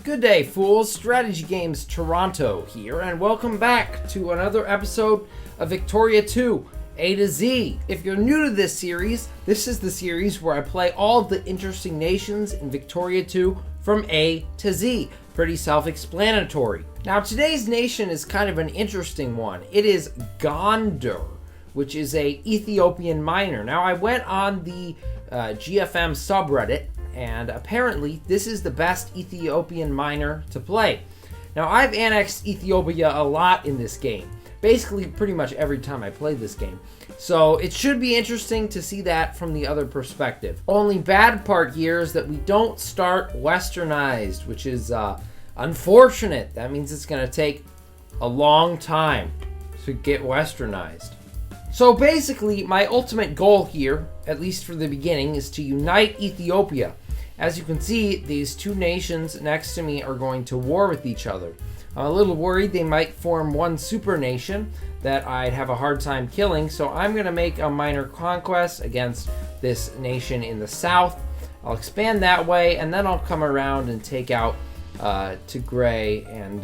Good day, fools. Strategy Games Toronto here, and welcome back to another episode of Victoria 2, A to Z. If you're new to this series, this is the series where I play all of the interesting nations in Victoria 2 from A to Z. Pretty self-explanatory. Now, today's nation is kind of an interesting one. It is Gonder, which is a Ethiopian miner. Now, I went on the GFM subreddit, and apparently this is the best Ethiopian miner to play. Now, I've annexed Ethiopia a lot in this game, basically pretty much every time I play this game, so it should be interesting to see that from the other perspective. Only bad part here is that we don't start westernized, which is unfortunate. That means it's going to take a long time to get westernized. So basically, my ultimate goal here, at least for the beginning, is to unite Ethiopia. As you can see, these two nations next to me are going to war with each other. I'm a little worried they might form one super nation that I'd have a hard time killing, so I'm going to make a minor conquest against this nation in the south. I'll expand that way, and then I'll come around and take out Tigray and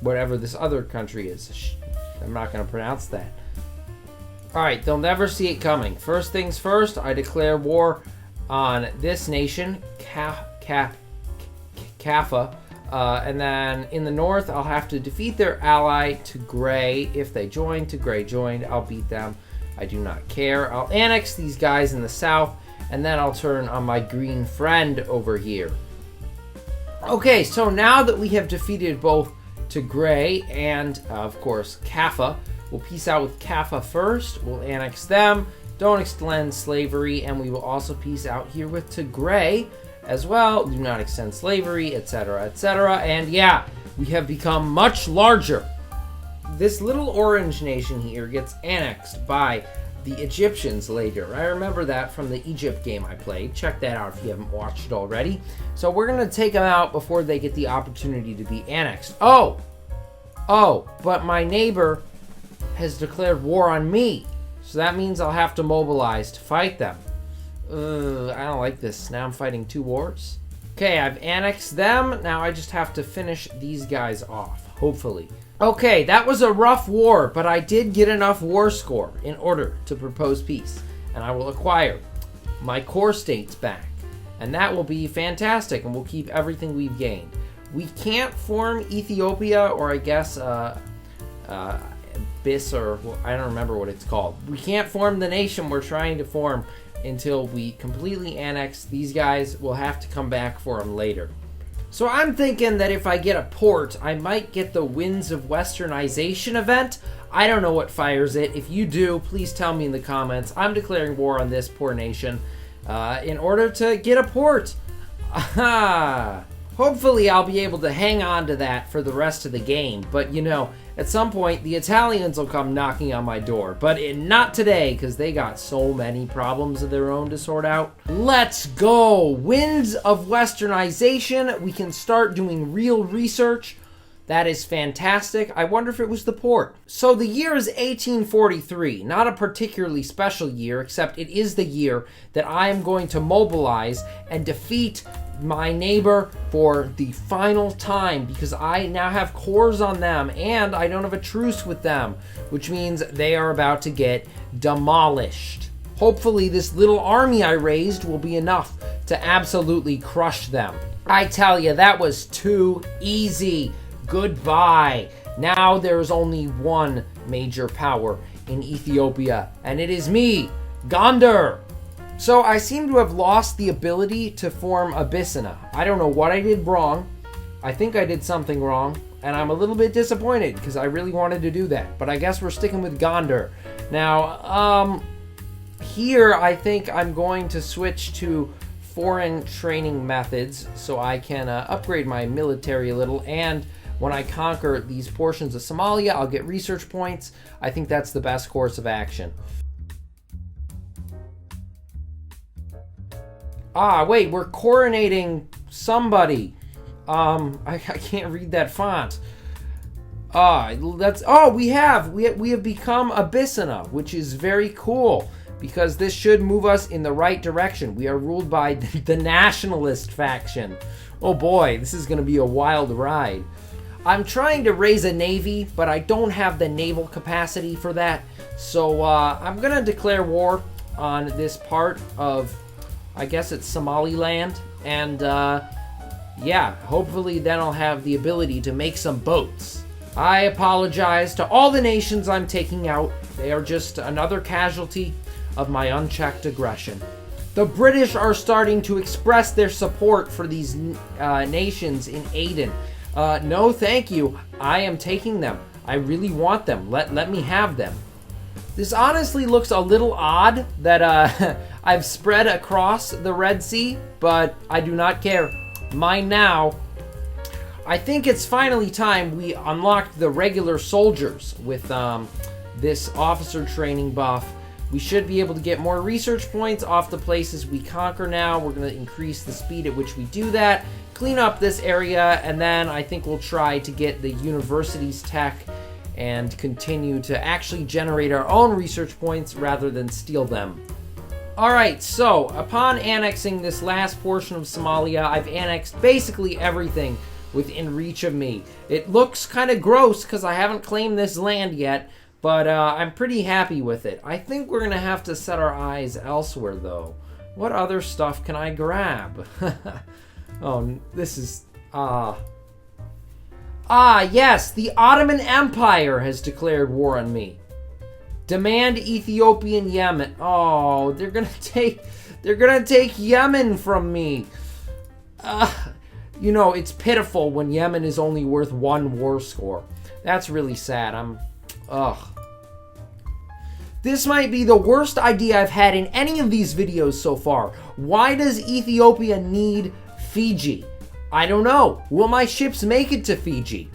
whatever this other country is. I'm not going to pronounce that. Alright, they'll never see it coming. First things first, I declare war on this nation, Kaffa, and then in the north, I'll have to defeat their ally, Tigray. If they join, Tigray joined, I'll beat them. I do not care. I'll annex these guys in the south, and then I'll turn on my green friend over here. Okay, so now that we have defeated both Tigray and, of course, Kaffa, we'll peace out with Kaffa first. We'll annex them. Don't extend slavery. And we will also peace out here with Tigray as well. Do not extend slavery, etc., etc. And yeah, we have become much larger. This little orange nation here gets annexed by the Egyptians later. I remember that from the Egypt game I played. Check that out if you haven't watched it already. So we're going to take them out before they get the opportunity to be annexed. Oh, but my neighbor has declared war on me, so that means I'll have to mobilize to fight them. I don't like this. Now I'm fighting two wars. Okay, I've annexed them. Now I just have to finish these guys off, hopefully. Okay, that was a rough war, but I did get enough war score in order to propose peace, and I will acquire my core states back, and that will be fantastic, and we'll keep everything we've gained. We can't form Ethiopia, or I guess BIS, or I don't remember what it's called. We can't form the nation we're trying to form until we completely annex these guys. We'll have to come back for them later. So I'm thinking that if I get a port, I might get the Winds of Westernization event. I don't know what fires it. If you do, please tell me in the comments. I'm declaring war on this poor nation in order to get a port. Aha! Hopefully I'll be able to hang on to that for the rest of the game, but you know, at some point the Italians will come knocking on my door, but not today because they got so many problems of their own to sort out. Let's go! Winds of Westernization. We can start doing real research. That is fantastic. I wonder if it was the port. So the year is 1843, not a particularly special year, except it is the year that I am going to mobilize and defeat my neighbor for the final time, because I now have cores on them and I don't have a truce with them, which means they are about to get demolished. Hopefully this little army I raised will be enough to absolutely crush them. I tell you, that was too easy. Goodbye. Now there's only one major power in Ethiopia, and it is me, Gonder. So I seem to have lost the ability to form Abyssinia. I don't know what I did wrong. I think I did something wrong, and I'm a little bit disappointed because I really wanted to do that. But I guess we're sticking with Gonder. Now, here I think I'm going to switch to foreign training methods so I can upgrade my military a little, and when I conquer these portions of Somalia, I'll get research points. I think that's the best course of action. Wait, we're coronating somebody. I can't read that font. We have become Abyssinia, which is very cool. because this should move us in the right direction. We are ruled by the nationalist faction. Oh boy, this is going to be a wild ride. I'm trying to raise a navy, but I don't have the naval capacity for that. So I'm going to declare war on this part of, I guess it's Somaliland. And yeah, hopefully then I'll have the ability to make some boats. I apologize to all the nations I'm taking out. They are just another casualty of my unchecked aggression. The British are starting to express their support for these nations in Aden. No, thank you. I am taking them. I really want them. Let me have them. This honestly looks a little odd that I've spread across the Red Sea, but I do not care. Mine now. I think it's finally time we unlocked the regular soldiers with this officer training buff. We should be able to get more research points off the places we conquer now. We're going to increase the speed at which we do that, clean up this area, and then I think we'll try to get the university's tech and continue to actually generate our own research points rather than steal them. Alright, so upon annexing this last portion of Somalia, I've annexed basically everything within reach of me. It looks kind of gross because I haven't claimed this land yet, but I'm pretty happy with it. I think we're going to have to set our eyes elsewhere, though. What other stuff can I grab? Oh, this is... yes, the Ottoman Empire has declared war on me. Demand Ethiopian Yemen. Oh, they're gonna take Yemen from me. You know, it's pitiful when Yemen is only worth 1 war score. That's really sad. This might be the worst idea I've had in any of these videos so far. Why does Ethiopia need Fiji? I don't know. Will my ships make it to Fiji?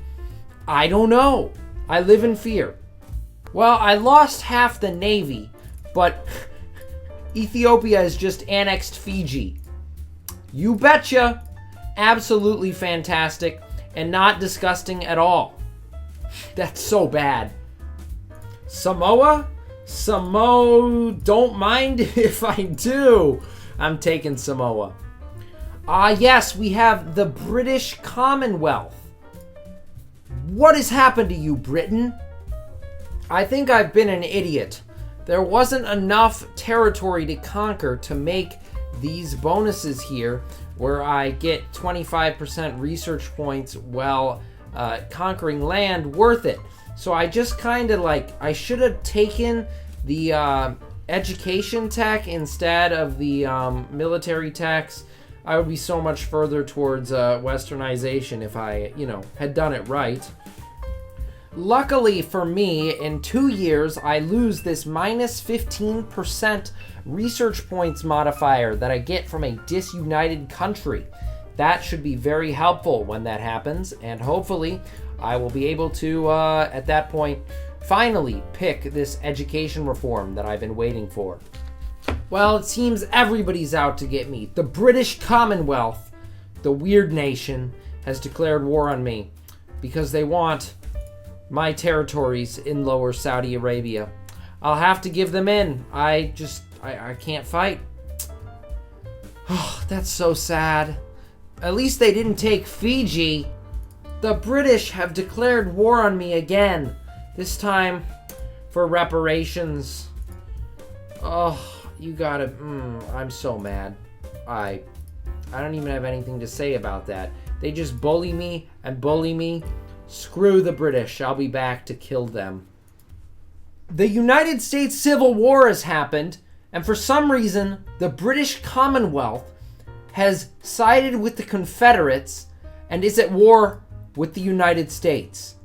I don't know. I live in fear. Well, I lost half the navy, but Ethiopia has just annexed Fiji. You betcha. Absolutely fantastic and not disgusting at all. That's so bad. Samoa? Don't mind if I do. I'm taking Samoa. Yes, we have the British Commonwealth. What has happened to you, Britain? I think I've been an idiot. There wasn't enough territory to conquer to make these bonuses here, where I get 25% research points while conquering land worth it. So I just kind of I should have taken the education tech instead of the military techs. I would be so much further towards westernization if I, had done it right. Luckily for me, in 2 years, I lose this minus 15% research points modifier that I get from a disunited country. That should be very helpful when that happens, and hopefully I will be able to, at that point, finally pick this education reform that I've been waiting for. Well, it seems everybody's out to get me. The British Commonwealth, the weird nation, has declared war on me because they want my territories in Lower Saudi Arabia. I'll have to give them in. I can't fight. Oh, that's so sad. At least they didn't take Fiji. The British have declared war on me again. This time for reparations. Oh, you gotta... I'm so mad. I don't even have anything to say about that. They just bully me and bully me. Screw the British. I'll be back to kill them. The United States Civil War has happened, and for some reason, the British Commonwealth has sided with the Confederates and is at war with the United States.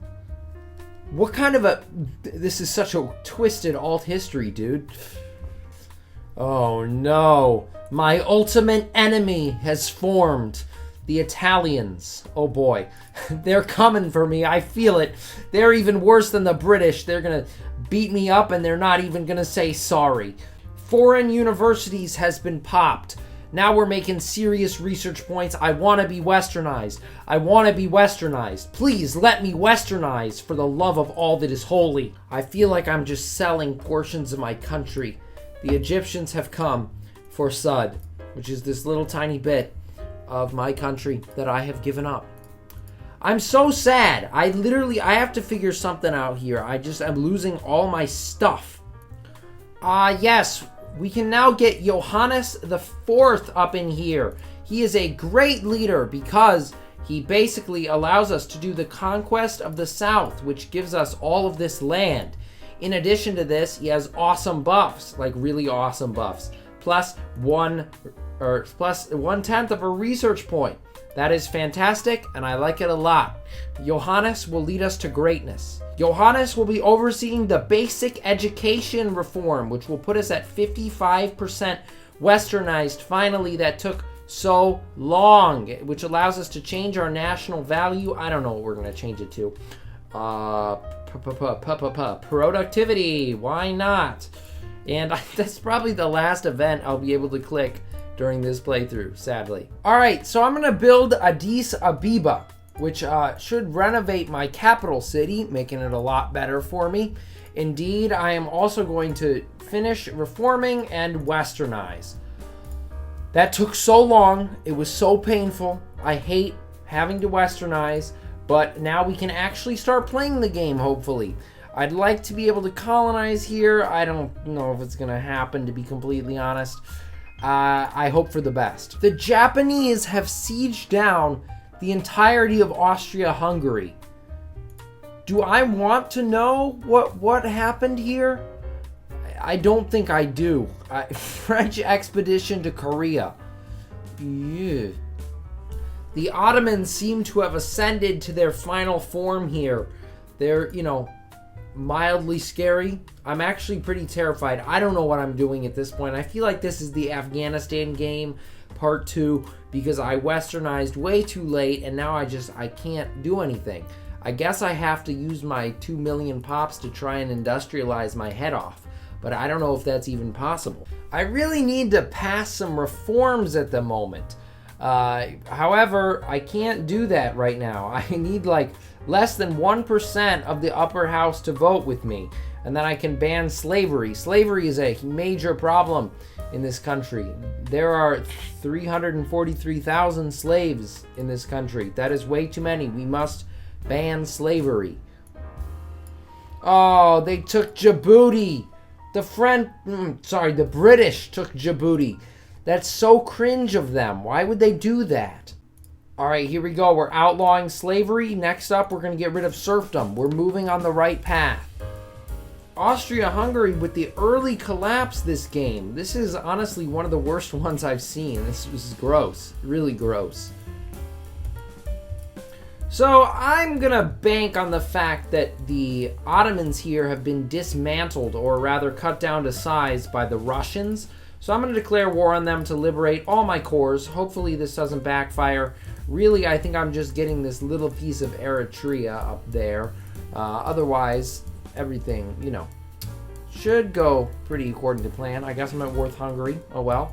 What kind of a... This is such a twisted alt history, dude. Oh no. My ultimate enemy has formed. The Italians. Oh boy. They're coming for me. I feel it. They're even worse than the British. They're gonna beat me up and they're not even gonna say sorry. Foreign universities has been popped. Now we're making serious research points. I want to be westernized. I want to be westernized. Please let me westernize for the love of all that is holy. I feel like I'm just selling portions of my country the Egyptians have come for Sud, which is this little tiny bit of my country that I have given up. I'm so sad. I have to figure something out here. I'm losing all my stuff. Yes, we can now get Johannes the Fourth up in here. He is a great leader because he basically allows us to do the conquest of the South, which gives us all of this land. In addition to this, he has awesome buffs, like really awesome buffs, plus 1/10 of a research point. That is fantastic, and I like it a lot. Johannes will lead us to greatness. Johannes will be overseeing the basic education reform, which will put us at 55% westernized. Finally, that took so long, which allows us to change our national value. I don't know what we're going to change it to. Productivity. Why not? And that's probably the last event I'll be able to click during this playthrough, sadly. Alright, so I'm going to build Addis Ababa, which should renovate my capital city, making it a lot better for me. Indeed, I am also going to finish reforming and westernize. That took so long. It was so painful. I hate having to westernize, but now we can actually start playing the game, hopefully. I'd like to be able to colonize here. I don't know if it's going to happen, to be completely honest. I hope for the best. The Japanese have sieged down the entirety of Austria-Hungary. Do I want to know what happened here? I don't think I do. French expedition to Korea. Yeah. The Ottomans seem to have ascended to their final form here. They're, mildly scary. I'm actually pretty terrified. I don't know what I'm doing at this point. I feel like this is the Afghanistan game part 2 because I westernized way too late and now I can't do anything. I guess I have to use my 2 million pops to try and industrialize my head off, but I don't know if that's even possible. I really need to pass some reforms at the moment. However, I can't do that right now. I need less than 1% of the upper house to vote with me, and then I can ban slavery. Slavery is a major problem in this country. There are 343,000 slaves in this country. That is way too many. We must ban slavery. Oh, they took Djibouti. The British took Djibouti. That's so cringe of them. Why would they do that? All right, here we go. We're outlawing slavery. Next up, we're going to get rid of serfdom. We're moving on the right path. Austria-Hungary with the early collapse this game. This is honestly one of the worst ones I've seen. This was gross. Really gross. So I'm going to bank on the fact that the Ottomans here have been dismantled, or rather cut down to size, by the Russians. So I'm going to declare war on them to liberate all my cores. Hopefully this doesn't backfire. Really, I think I'm just getting this little piece of Eritrea up there. Otherwise, everything, should go pretty according to plan. I guess I'm at Worth Hungary. Oh well.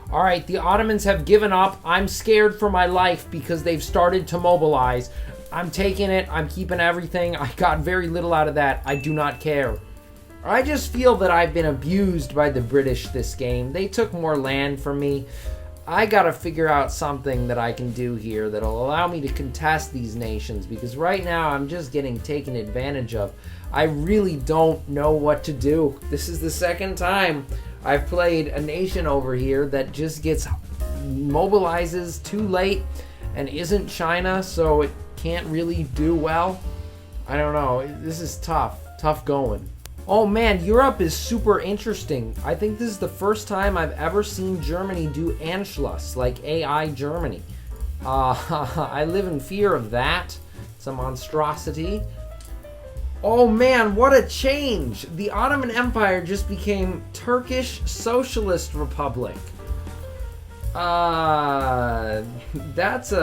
All right, the Ottomans have given up. I'm scared for my life because they've started to mobilize. I'm taking it. I'm keeping everything. I got very little out of that. I do not care. I just feel that I've been abused by the British this game. They took more land from me. I gotta figure out something that I can do here that'll allow me to contest these nations, because right now I'm just getting taken advantage of. I really don't know what to do. This is the second time I've played a nation over here that just mobilizes too late and isn't China, so it can't really do well. I don't know. This is tough going. Oh man, Europe is super interesting. I think this is the first time I've ever seen Germany do Anschluss, like AI Germany. I live in fear of that. It's a monstrosity. Oh man, what a change! The Ottoman Empire just became Turkish Socialist Republic. That's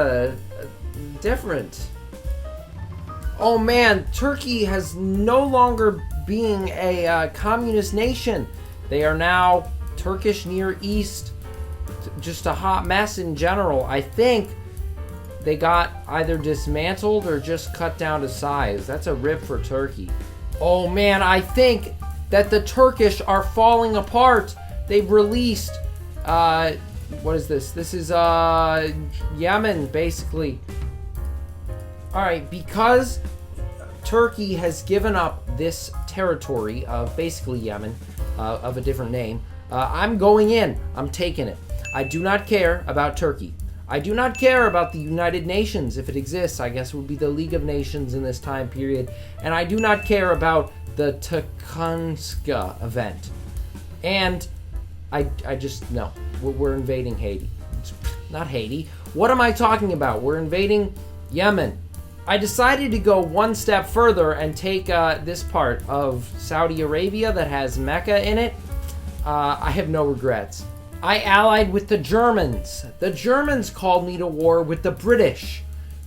different. Oh man, Turkey has no longer being a communist nation. They are now Turkish Near East. Just a hot mess in general. I think they got either dismantled or just cut down to size. That's a rip for Turkey. Oh man, I think that the Turkish are falling apart. They've released, what is this? This is Yemen, basically. Alright, because Turkey has given up this territory of basically Yemen, of a different name, I'm going in. I'm taking it. I do not care about Turkey. I do not care about the United Nations, if it exists. I guess it would be the League of Nations in this time period. And I do not care about the Takanska event. And I just, no. We're invading Haiti. It's not Haiti. What am I talking about? We're invading Yemen. I decided to go one step further and take this part of Saudi Arabia that has Mecca in it. I have no regrets. I allied with the Germans. The Germans called me to war with the British.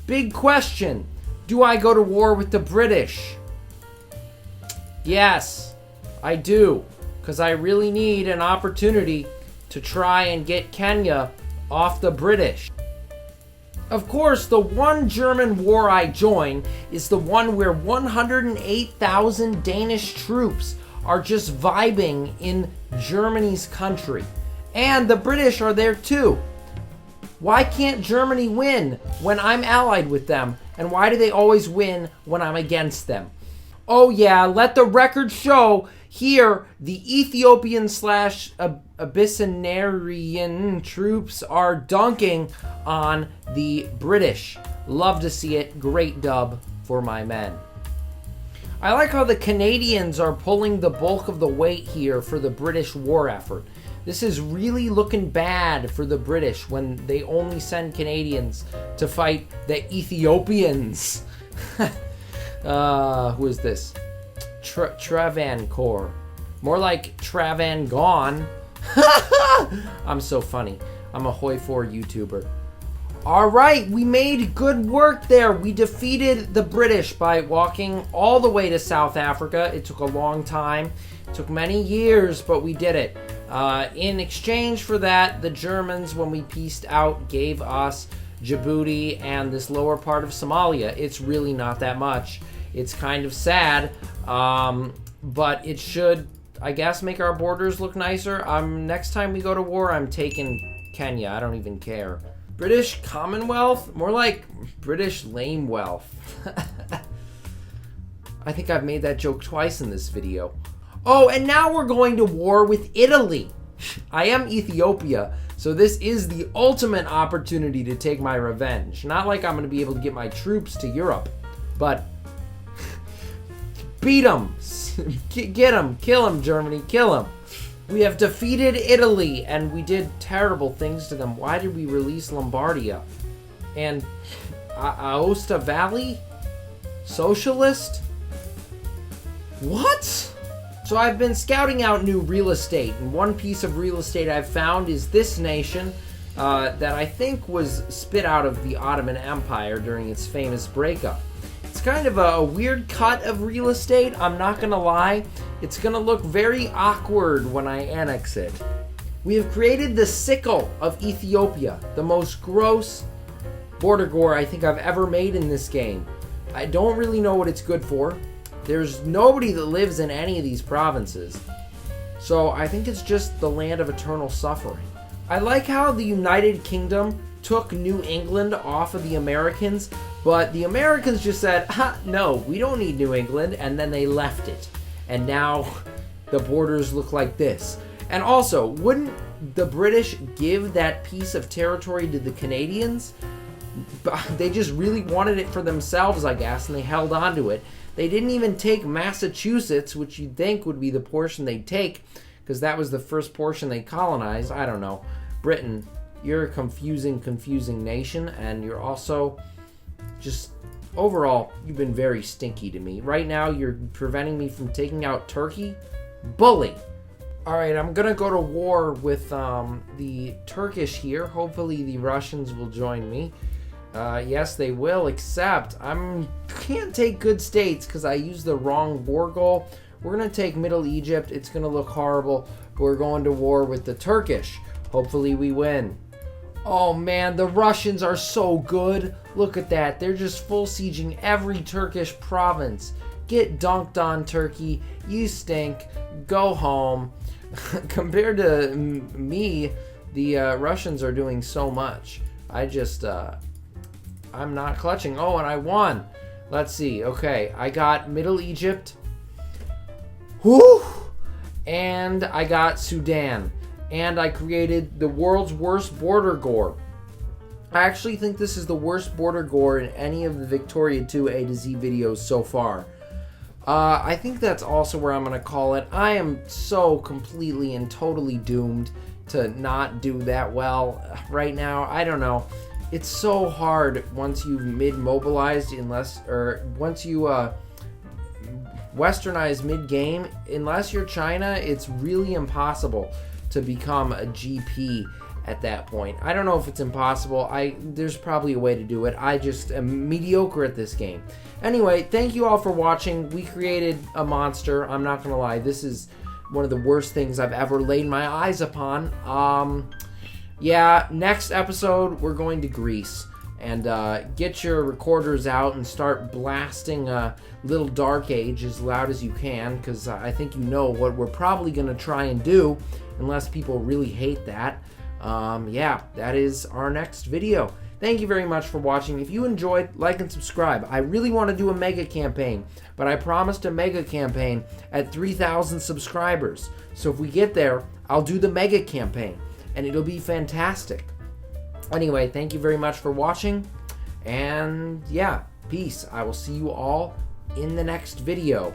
Big question. Do I go to war with the British? Yes, I do. Because I really need an opportunity to try and get Kenya off the British. Of course, the one German war I join is the one where 108,000 Danish troops are just vibing in Germany's country. And the British are there too. Why can't Germany win when I'm allied with them? And why do they always win when I'm against them? Oh yeah, let the record show here the Ethiopian / Abyssinian troops are dunking on the British. Love to see it. Great dub for my men. I like how the Canadians are pulling the bulk of the weight here for the British war effort. This is really looking bad for the British when they only send Canadians to fight the Ethiopians. Who is this? Travancore. More like Travangon. I'm so funny. I'm a Hoi 4 YouTuber. Alright, we made good work there. We defeated the British by walking all the way to South Africa. It took a long time. It took many years, but we did it. In exchange for that, the Germans, when we pieced out, gave us Djibouti and this lower part of Somalia. It's really not that much. It's kind of sad, but it should, I guess, make our borders look nicer. Next time we go to war, I'm taking Kenya. I don't even care. British Commonwealth? More like British lame wealth. I think I've made that joke twice in this video. Oh, and now we're going to war with Italy. I am Ethiopia, so this is the ultimate opportunity to take my revenge. Not like I'm going to be able to get my troops to Europe, but beat them. Get them. Kill them, Germany. Kill them. We have defeated Italy, and we did terrible things to them. Why did we release Lombardia? And Aosta Valley? Socialist? What? So I've been scouting out new real estate, and one piece of real estate I've found is this nation that I think was spit out of the Ottoman Empire during its famous breakup. It's kind of a weird cut of real estate, I'm not gonna lie. It's gonna look very awkward when I annex it. We have created the sickle of Ethiopia, the most gross border gore I think I've ever made in this game. I don't really know what it's good for. There's nobody that lives in any of these provinces. So I think it's just the land of eternal suffering. I like how the United Kingdom took New England off of the Americans, but the Americans just said, no, we don't need New England, and then they left it. And now the borders look like this. And also, wouldn't the British give that piece of territory to the Canadians? They just really wanted it for themselves, I guess, and they held on to it. They didn't even take Massachusetts, which you'd think would be the portion they'd take, because that was the first portion they colonized. I don't know. Britain, you're a confusing nation, and you're also just, overall, you've been very stinky to me. Right now, you're preventing me from taking out Turkey. Bully. Alright, I'm gonna go to war with the Turkish here. Hopefully the Russians will join me. Yes, they will, except I can't take good states because I used the wrong war goal. We're going to take Middle Egypt. It's going to look horrible. We're going to war with the Turkish. Hopefully we win. Oh man, the Russians are so good. Look at that. They're just full sieging every Turkish province. Get dunked on, Turkey. You stink. Go home. Compared to me, the Russians are doing so much. I'm not clutching. Oh, and I won. Let's see. Okay, I got Middle Egypt. Whew! And I got Sudan. And I created the world's worst border gore. I actually think this is the worst border gore in any of the Victoria 2 A to Z videos so far. I think that's also where I'm going to call it. I am so completely and totally doomed to not do that well right now. I don't know. It's so hard once you've mid-mobilized, once you westernize mid-game. Unless you're China, it's really impossible to become a GP at that point. I don't know if it's impossible. There's probably a way to do it. I just am mediocre at this game. Anyway, thank you all for watching. We created a monster. I'm not going to lie. This is one of the worst things I've ever laid my eyes upon. Yeah, next episode, we're going to Greece. And get your recorders out and start blasting Little Dark Age as loud as you can, because I think you know what we're probably going to try and do, unless people really hate that. Yeah, that is our next video. Thank you very much for watching. If you enjoyed, like and subscribe. I really want to do a mega campaign, but I promised a mega campaign at 3,000 subscribers. So if we get there, I'll do the mega campaign, and it'll be fantastic. Anyway, thank you very much for watching, and yeah, peace. I will see you all in the next video.